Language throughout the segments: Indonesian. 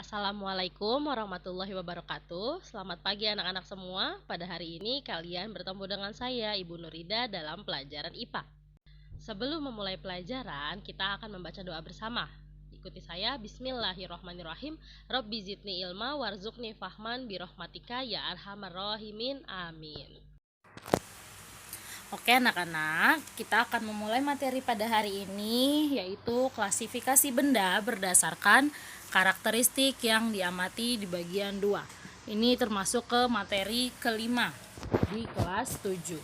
Assalamualaikum warahmatullahi wabarakatuh. Selamat pagi anak-anak semua. Pada hari ini kalian bertemu dengan saya, Ibu Nurida, dalam pelajaran IPA. Sebelum memulai pelajaran, kita akan membaca doa bersama. Ikuti saya. Bismillahirrahmanirrahim. Rabbi zidni ilma warzuqni fahman birahmatika ya arhamar rahimin. Amin. Oke anak-anak, kita akan memulai materi pada hari ini, yaitu klasifikasi benda berdasarkan karakteristik yang diamati di bagian 2. Ini termasuk ke materi kelima di kelas 7.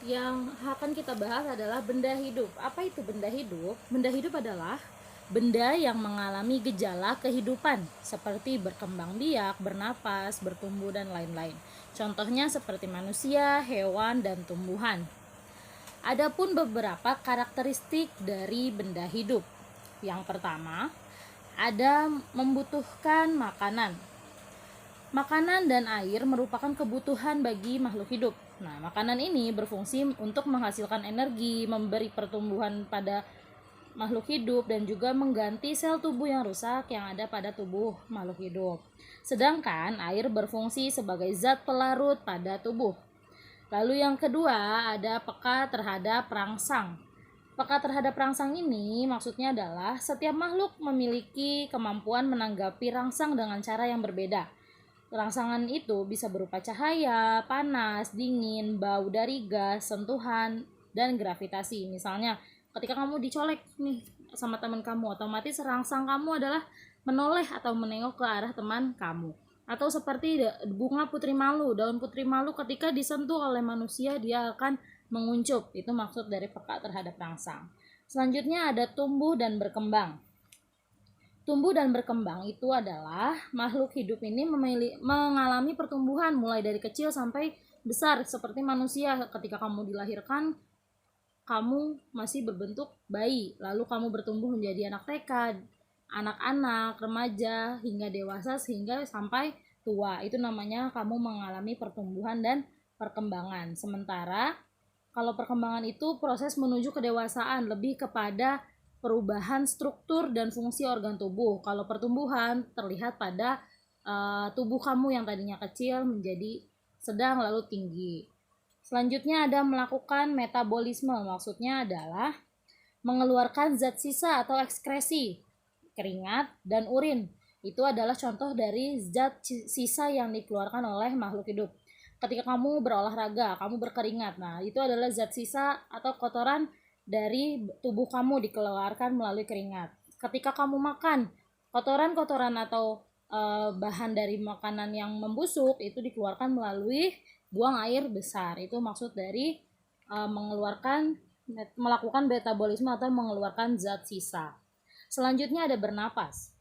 Yang akan kita bahas adalah benda hidup. Apa itu benda hidup? Benda hidup adalah benda yang mengalami gejala kehidupan seperti berkembang biak, bernapas, bertumbuh, dan lain-lain. Contohnya seperti manusia, hewan, dan tumbuhan. Adapun beberapa karakteristik dari benda hidup. Yang pertama, ada membutuhkan makanan. Makanan dan air merupakan kebutuhan bagi makhluk hidup. Nah, makanan ini berfungsi untuk menghasilkan energi, memberi pertumbuhan pada makhluk hidup, dan juga mengganti sel tubuh yang rusak yang ada pada tubuh makhluk hidup. Sedangkan air berfungsi sebagai zat pelarut pada tubuh. Lalu yang kedua, ada peka terhadap rangsang. Peka terhadap rangsang ini maksudnya adalah setiap makhluk memiliki kemampuan menanggapi rangsang dengan cara yang berbeda. Rangsangan itu bisa berupa cahaya, panas, dingin, bau dari gas, sentuhan, dan gravitasi. Misalnya, ketika kamu dicolek nih sama teman kamu, otomatis rangsang kamu adalah menoleh atau menengok ke arah teman kamu. Atau seperti bunga putri malu, daun putri malu ketika disentuh oleh manusia dia akan menguncup. Itu maksud dari peka terhadap rangsang. Selanjutnya ada tumbuh dan berkembang. Tumbuh dan berkembang itu adalah makhluk hidup ini mengalami pertumbuhan mulai dari kecil sampai besar seperti manusia. Ketika kamu dilahirkan, kamu masih berbentuk bayi, lalu kamu bertumbuh menjadi anak TK, anak-anak, remaja, hingga dewasa sehingga sampai tua. Itu namanya kamu mengalami pertumbuhan dan perkembangan. Sementara kalau perkembangan itu proses menuju kedewasaan, lebih kepada perubahan struktur dan fungsi organ tubuh. Kalau pertumbuhan terlihat pada tubuh kamu yang tadinya kecil menjadi sedang lalu tinggi. Selanjutnya ada melakukan metabolisme, maksudnya adalah mengeluarkan zat sisa atau ekskresi, keringat, dan urin. Itu adalah contoh dari zat sisa yang dikeluarkan oleh makhluk hidup. Ketika kamu berolahraga, kamu berkeringat, nah itu adalah zat sisa atau kotoran dari tubuh kamu dikeluarkan melalui keringat. Ketika kamu makan, kotoran-kotoran atau bahan dari makanan yang membusuk itu dikeluarkan melalui buang air besar. Itu maksud dari melakukan metabolisme atau mengeluarkan zat sisa. Selanjutnya ada bernapas.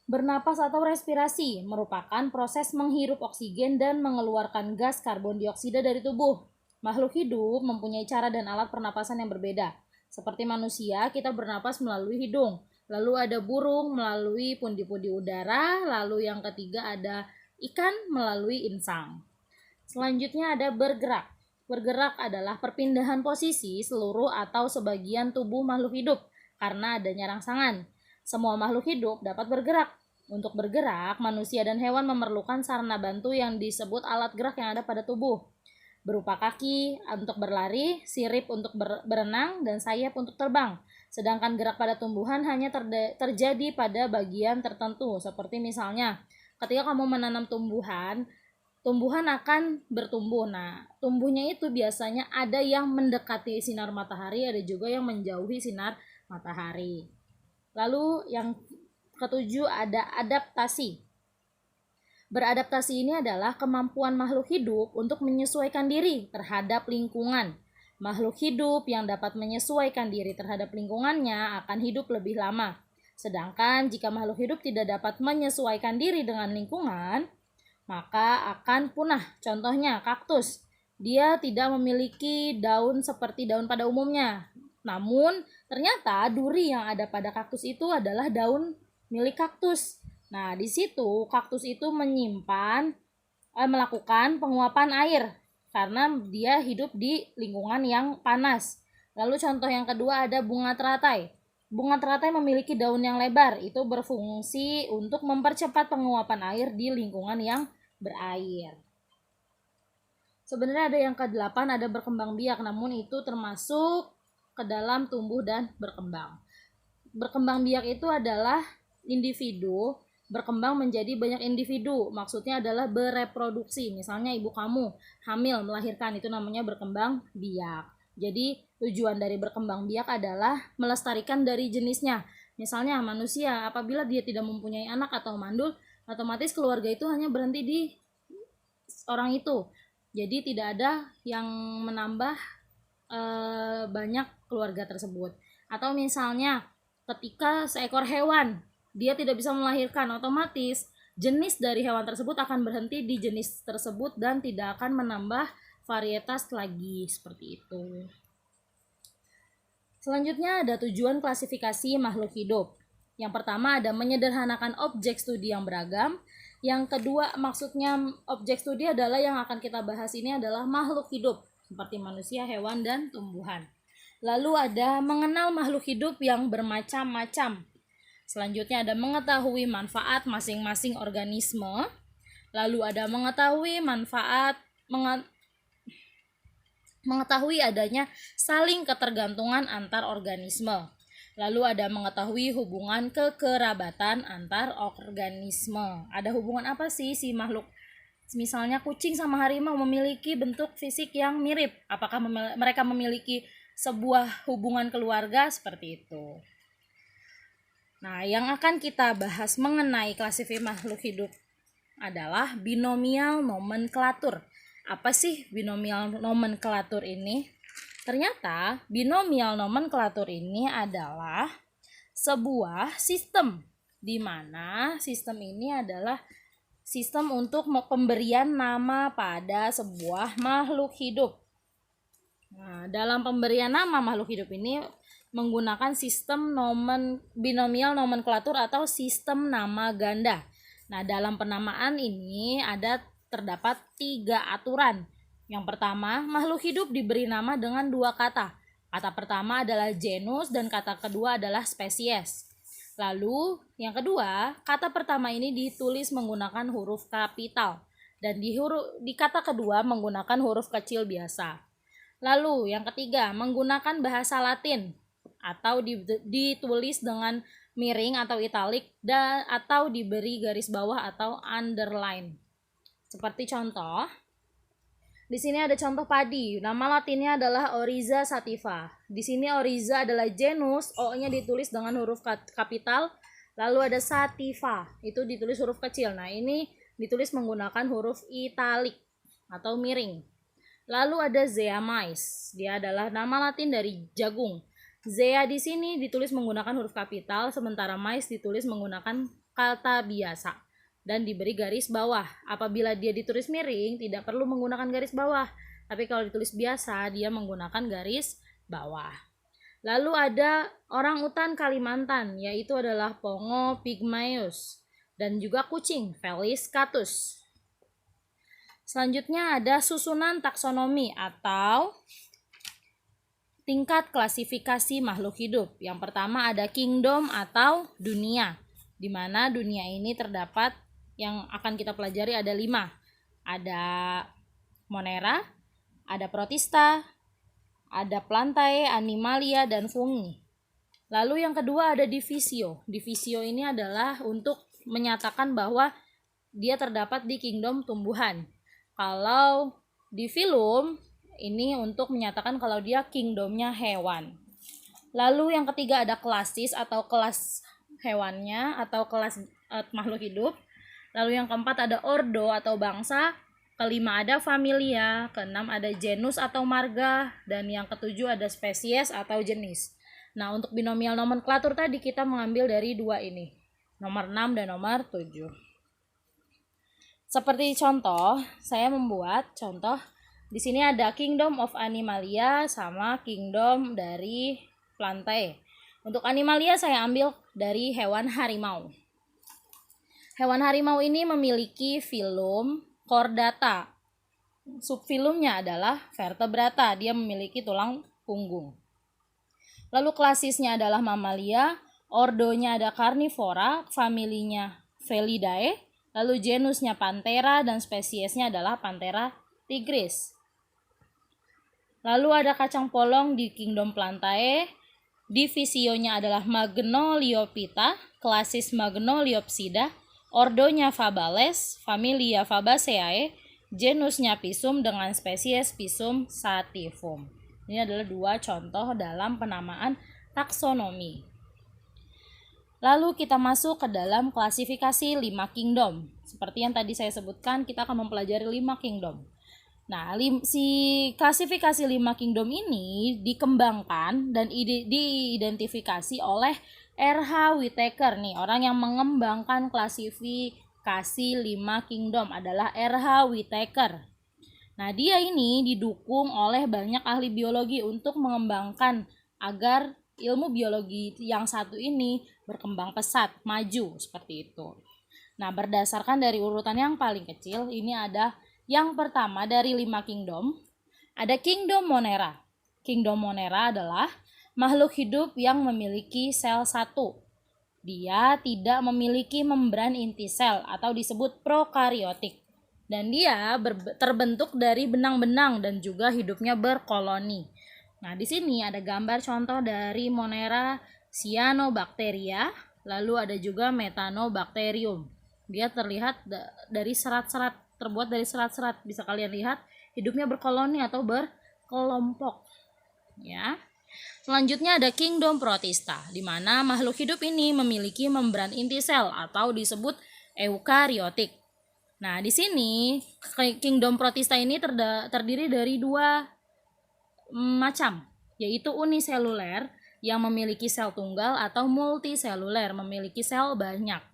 Bernapas atau respirasi merupakan proses menghirup oksigen dan mengeluarkan gas karbon dioksida dari tubuh. Makhluk hidup mempunyai cara dan alat pernapasan yang berbeda. Seperti manusia, kita bernapas melalui hidung. Lalu ada burung melalui pundi-pundi udara. Lalu yang ketiga ada ikan melalui insang. Selanjutnya ada bergerak. Bergerak adalah perpindahan posisi seluruh atau sebagian tubuh makhluk hidup karena adanya rangsangan. Semua makhluk hidup dapat bergerak. Untuk bergerak, manusia dan hewan memerlukan sarana bantu yang disebut alat gerak yang ada pada tubuh, berupa kaki untuk berlari, sirip untuk berenang, dan sayap untuk terbang. Sedangkan gerak pada tumbuhan hanya terjadi pada bagian tertentu, seperti misalnya ketika kamu menanam tumbuhan akan bertumbuh. Nah, tumbuhnya itu biasanya ada yang mendekati sinar matahari, ada juga yang menjauhi sinar matahari. Lalu yang ketujuh ada adaptasi. Beradaptasi ini adalah kemampuan makhluk hidup untuk menyesuaikan diri terhadap lingkungan. Makhluk hidup yang dapat menyesuaikan diri terhadap lingkungannya akan hidup lebih lama. Sedangkan jika makhluk hidup tidak dapat menyesuaikan diri dengan lingkungan, maka akan punah. Contohnya kaktus. Dia tidak memiliki daun seperti daun pada umumnya. Namun ternyata duri yang ada pada kaktus itu adalah daun milik kaktus. Nah, di situ kaktus itu melakukan penguapan air karena dia hidup di lingkungan yang panas. Lalu contoh yang kedua ada bunga teratai. Bunga teratai memiliki daun yang lebar, itu berfungsi untuk mempercepat penguapan air di lingkungan yang berair. Sebenarnya ada yang ke-8, ada berkembang biak, namun itu termasuk ke dalam tumbuh dan berkembang. Berkembang biak itu adalah individu berkembang menjadi banyak individu, maksudnya adalah bereproduksi. Misalnya ibu kamu hamil melahirkan, itu namanya berkembang biak. Jadi tujuan dari berkembang biak adalah melestarikan dari jenisnya. Misalnya manusia, apabila dia tidak mempunyai anak atau mandul, otomatis keluarga itu hanya berhenti di orang itu. Jadi tidak ada yang menambah banyak keluarga tersebut. Atau misalnya ketika seekor hewan dia tidak bisa melahirkan, otomatis jenis dari hewan tersebut akan berhenti di jenis tersebut dan tidak akan menambah varietas lagi, seperti itu. Selanjutnya ada tujuan klasifikasi makhluk hidup. Yang pertama ada menyederhanakan objek studi yang beragam. Yang kedua, maksudnya objek studi adalah yang akan kita bahas ini adalah makhluk hidup seperti manusia, hewan, dan tumbuhan. Lalu ada mengenal makhluk hidup yang bermacam-macam. Selanjutnya ada mengetahui manfaat masing-masing organisme. Lalu ada mengetahui mengetahui adanya saling ketergantungan antar organisme. Lalu ada mengetahui hubungan kekerabatan antar organisme. Ada hubungan apa sih si makhluk? Misalnya kucing sama harimau memiliki bentuk fisik yang mirip. Apakah mereka memiliki sebuah hubungan keluarga? Seperti itu. Nah, yang akan kita bahas mengenai klasifikasi makhluk hidup adalah binomial nomenklatur. Apa sih binomial nomenklatur ini? Ternyata binomial nomenklatur ini adalah sebuah sistem, di mana sistem ini adalah sistem untuk pemberian nama pada sebuah makhluk hidup. Nah, dalam pemberian nama makhluk hidup ini menggunakan sistem binomial nomenklatur atau sistem nama ganda. Nah, dalam penamaan ini terdapat 3 aturan. Yang pertama, makhluk hidup diberi nama dengan 2 kata. Kata pertama adalah genus dan kata kedua adalah spesies. Lalu, yang kedua, kata pertama ini ditulis menggunakan huruf kapital dan di kata kedua menggunakan huruf kecil biasa. Lalu, yang ketiga, menggunakan bahasa Latin atau ditulis dengan miring atau italik atau diberi garis bawah atau underline. Seperti contoh, di sini ada contoh padi. Nama latinnya adalah Oryza sativa. Di sini Oryza adalah genus, O-nya ditulis dengan huruf kapital. Lalu ada sativa, itu ditulis huruf kecil. Nah, ini ditulis menggunakan huruf italik atau miring. Lalu ada Zea mais. Dia adalah nama latin dari jagung. Zea di sini ditulis menggunakan huruf kapital, sementara mais ditulis menggunakan kata biasa dan diberi garis bawah. Apabila dia ditulis miring, tidak perlu menggunakan garis bawah. Tapi kalau ditulis biasa, dia menggunakan garis bawah. Lalu ada orang utan Kalimantan, yaitu adalah Pongo pygmaeus. Dan juga kucing, Felis catus. Selanjutnya ada susunan taksonomi atau tingkat klasifikasi makhluk hidup. Yang pertama ada kingdom atau dunia, di mana dunia ini terdapat yang akan kita pelajari ada 5. Ada Monera, ada Protista, ada Plantae, Animalia, dan Fungi. Lalu yang kedua ada Divisio. Divisio ini adalah untuk menyatakan bahwa dia terdapat di kingdom tumbuhan. Kalau di filum ini untuk menyatakan kalau dia kingdomnya hewan. Lalu yang ketiga ada klasis atau kelas hewannya atau kelas makhluk hidup. Lalu yang keempat ada ordo atau bangsa, kelima ada familia, keenam ada genus atau marga, dan yang ketujuh ada spesies atau jenis. Nah, untuk binomial nomenklatur tadi kita mengambil dari 2 ini, nomor 6 dan nomor 7. Seperti contoh, saya membuat contoh, di sini ada Kingdom of Animalia sama Kingdom dari Plantae. Untuk Animalia saya ambil dari hewan harimau. Hewan harimau ini memiliki filum Chordata. Subfilumnya adalah Vertebrata. Dia memiliki tulang punggung. Lalu klasisnya adalah mamalia, ordonya ada Carnivora, familinya Felidae, lalu genusnya Panthera dan spesiesnya adalah Panthera tigris. Lalu ada kacang polong di kingdom Plantae, divisionya adalah Magnoliophyta, klasis Magnoliopsida, ordonya Fabales, familia Fabaceae, genusnya Pisum dengan spesies Pisum sativum. Ini adalah dua contoh dalam penamaan taksonomi. Lalu kita masuk ke dalam klasifikasi 5 kingdom. Seperti yang tadi saya sebutkan, kita akan mempelajari 5 kingdom. Nah, si klasifikasi 5 kingdom ini dikembangkan dan diidentifikasi oleh R.H. Whittaker nih, orang yang mengembangkan klasifikasi 5 kingdom adalah R.H. Whittaker. Nah, dia ini didukung oleh banyak ahli biologi untuk mengembangkan agar ilmu biologi yang satu ini berkembang pesat, maju seperti itu. Nah, berdasarkan dari urutan yang paling kecil, ini ada yang pertama dari 5 kingdom, ada Kingdom Monera. Kingdom Monera adalah makhluk hidup yang memiliki sel satu. Dia tidak memiliki membran inti sel atau disebut prokariotik. Dan dia terbentuk dari benang-benang dan juga hidupnya berkoloni. Nah, di sini ada gambar contoh dari Monera cyanobacteria, lalu ada juga Methanobacterium. Dia terlihat dari serat-serat, terbuat dari serat-serat. Bisa kalian lihat, hidupnya berkoloni atau berkelompok. Ya. Selanjutnya ada Kingdom Protista, di mana makhluk hidup ini memiliki membran inti sel atau disebut eukariotik. Nah, di sini Kingdom Protista ini terdiri dari dua macam, yaitu uniseluler yang memiliki sel tunggal atau multiseluler memiliki sel banyak.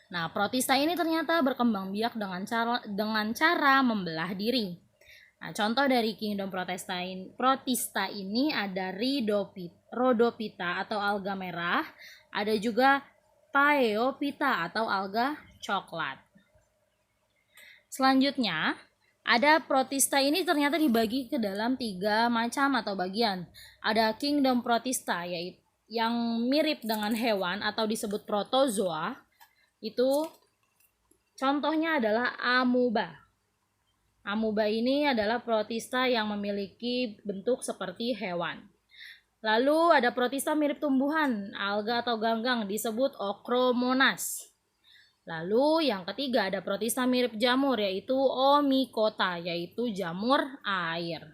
Nah, Protista ini ternyata berkembang biak dengan cara membelah diri. Nah, contoh dari Kingdom Protista ini ada Rhodophyta atau alga merah, ada juga Phaeophyta atau alga coklat. Selanjutnya, ada Protista ini ternyata dibagi ke dalam 3 macam atau bagian. Ada Kingdom Protista, yaitu yang mirip dengan hewan atau disebut protozoa. Itu contohnya adalah amuba. Amuba ini adalah Protista yang memiliki bentuk seperti hewan. Lalu ada Protista mirip tumbuhan, alga atau ganggang, disebut Ochromonas. Lalu yang ketiga ada Protista mirip jamur, yaitu Omicota, yaitu jamur air.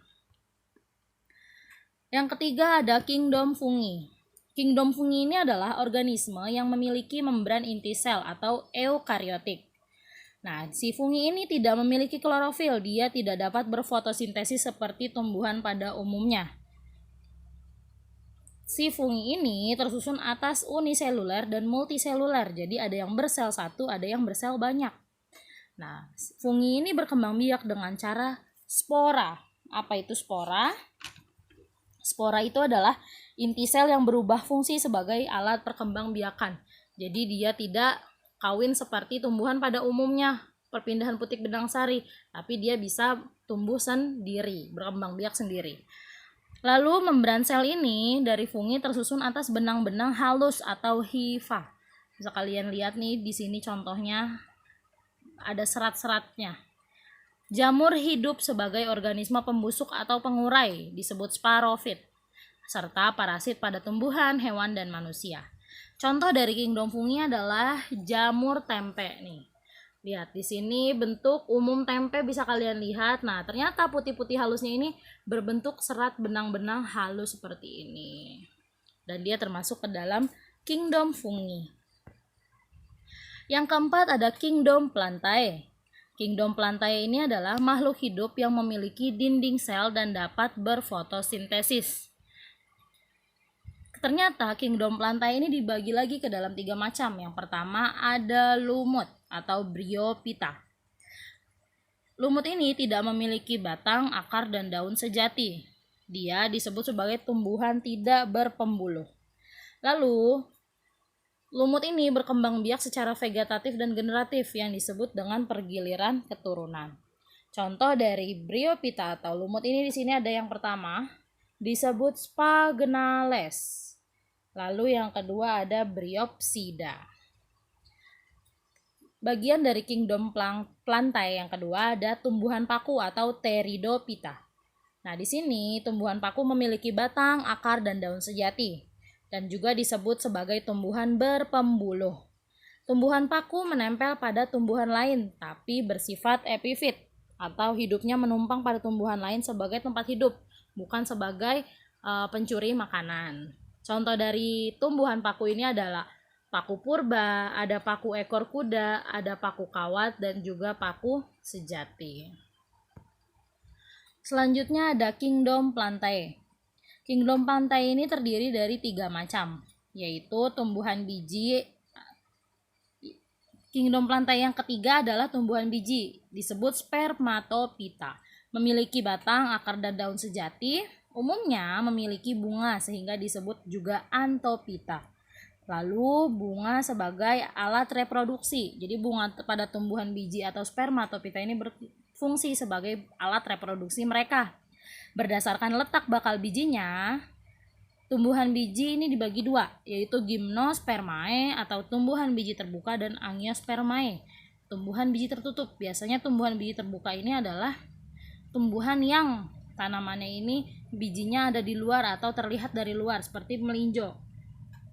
Yang ketiga ada Kingdom Fungi. Kingdom Fungi ini adalah organisme yang memiliki membran inti sel atau eukariotik. Nah, si fungi ini tidak memiliki klorofil, dia tidak dapat berfotosintesis seperti tumbuhan pada umumnya. Si fungi ini tersusun atas uniseluler dan multiseluler. Jadi ada yang bersel satu, ada yang bersel banyak. Nah, fungi ini berkembang biak dengan cara spora. Apa itu spora? Spora itu adalah inti sel yang berubah fungsi sebagai alat perkembangbiakan. Jadi dia tidak kawin seperti tumbuhan pada umumnya, perpindahan putik benang sari, tapi dia bisa tumbuh sendiri, berkembang biak sendiri. Lalu membran sel ini dari fungi tersusun atas benang-benang halus atau hifa. Bisa kalian lihat nih di sini contohnya ada serat-seratnya. Jamur hidup sebagai organisme pembusuk atau pengurai, disebut sporofit, serta parasit pada tumbuhan, hewan, dan manusia. Contoh dari kingdom fungi adalah jamur tempe nih. Lihat di sini bentuk umum tempe bisa kalian lihat. Nah, ternyata putih-putih halusnya ini berbentuk serat benang-benang halus seperti ini. Dan dia termasuk ke dalam kingdom fungi. Yang keempat ada kingdom plantae. Kingdom plantae ini adalah makhluk hidup yang memiliki dinding sel dan dapat berfotosintesis. Ternyata kingdom plantae ini dibagi lagi ke dalam 3 macam. Yang pertama ada lumut atau Bryophyta. Lumut ini tidak memiliki batang, akar, dan daun sejati. Dia disebut sebagai tumbuhan tidak berpembuluh. Lalu, lumut ini berkembang biak secara vegetatif dan generatif yang disebut dengan pergiliran keturunan. Contoh dari Bryophyta atau lumut ini di sini ada yang pertama, disebut Spagenales. Lalu yang kedua ada Bryopsida. Bagian dari kingdom plantae yang kedua ada tumbuhan paku atau Pteridophyta. Nah, di sini tumbuhan paku memiliki batang, akar, dan daun sejati, dan juga disebut sebagai tumbuhan berpembuluh. Tumbuhan paku menempel pada tumbuhan lain, tapi bersifat epifit, atau hidupnya menumpang pada tumbuhan lain sebagai tempat hidup, bukan sebagai pencuri makanan. Contoh dari tumbuhan paku ini adalah paku purba, ada paku ekor kuda, ada paku kawat, dan juga paku sejati. Selanjutnya ada kingdom plantae. Kingdom plantae ini terdiri dari 3 macam, yaitu tumbuhan biji. Kingdom plantae yang ketiga adalah tumbuhan biji, disebut Spermatophyta. Memiliki batang, akar, dan daun sejati, umumnya memiliki bunga sehingga disebut juga Anthophyta. Lalu bunga sebagai alat reproduksi. Jadi bunga pada tumbuhan biji atau Spermatophyta ini berfungsi sebagai alat reproduksi mereka. Berdasarkan letak bakal bijinya, tumbuhan biji ini dibagi 2, yaitu Gymnospermae atau tumbuhan biji terbuka dan Angiospermae, tumbuhan biji tertutup. Biasanya tumbuhan biji terbuka ini adalah tumbuhan yang tanamannya ini bijinya ada di luar atau terlihat dari luar, seperti melinjo.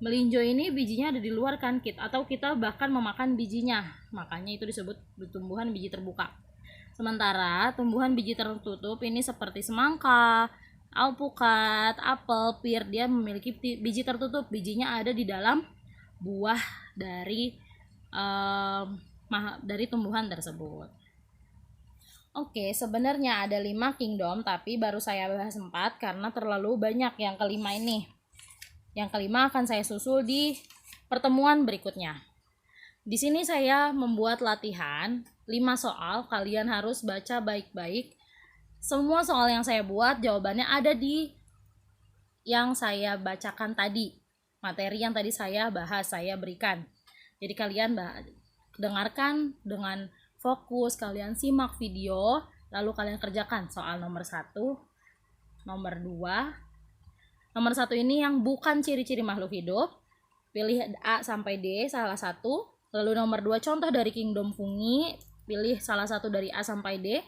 Melinjo ini bijinya ada di luar kan, atau kita bahkan memakan bijinya, makanya itu disebut tumbuhan biji terbuka. Sementara tumbuhan biji tertutup ini seperti semangka, alpukat, apel, pir, dia memiliki biji tertutup, bijinya ada di dalam buah dari tumbuhan tersebut. Oke, sebenarnya ada 5 kingdom, tapi baru saya bahas 4 karena terlalu banyak yang kelima ini. Yang kelima akan saya susul di pertemuan berikutnya. Di sini saya membuat latihan 5 soal, kalian harus baca baik-baik. Semua soal yang saya buat jawabannya ada di yang saya bacakan tadi. Materi yang tadi saya bahas, saya berikan. Jadi kalian dengarkan dengan fokus, kalian simak video, lalu kalian kerjakan soal nomor 1, nomor 2. Nomor 1 ini yang bukan ciri-ciri makhluk hidup. Pilih A sampai D salah satu. Lalu nomor 2 contoh dari kingdom fungi. Pilih salah satu dari A sampai D.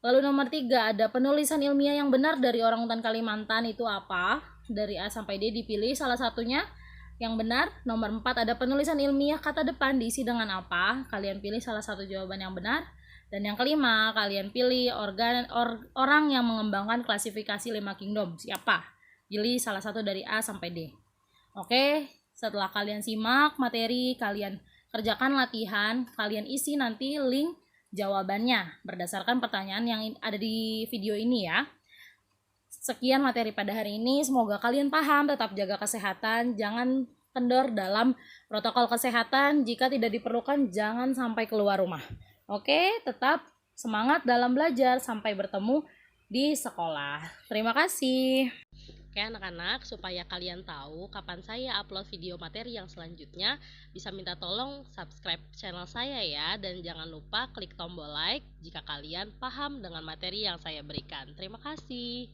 Lalu nomor 3 ada penulisan ilmiah yang benar dari orangutan Kalimantan itu apa? Dari A sampai D dipilih salah satunya yang benar. Nomor 4 ada penulisan ilmiah kata depan diisi dengan apa? Kalian pilih salah satu jawaban yang benar. Dan yang kelima, kalian pilih orang yang mengembangkan klasifikasi 5 kingdom. Siapa? Pilih salah satu dari A sampai D. Oke, setelah kalian simak materi, kalian kerjakan latihan, kalian isi nanti link jawabannya berdasarkan pertanyaan yang ada di video ini ya. Sekian materi pada hari ini, semoga kalian paham, tetap jaga kesehatan, jangan kendor dalam protokol kesehatan, jika tidak diperlukan jangan sampai keluar rumah. Oke, tetap semangat dalam belajar, sampai bertemu di sekolah. Terima kasih. Oke anak-anak, supaya kalian tahu kapan saya upload video materi yang selanjutnya, bisa minta tolong subscribe channel saya ya, dan jangan lupa klik tombol like jika kalian paham dengan materi yang saya berikan. Terima kasih.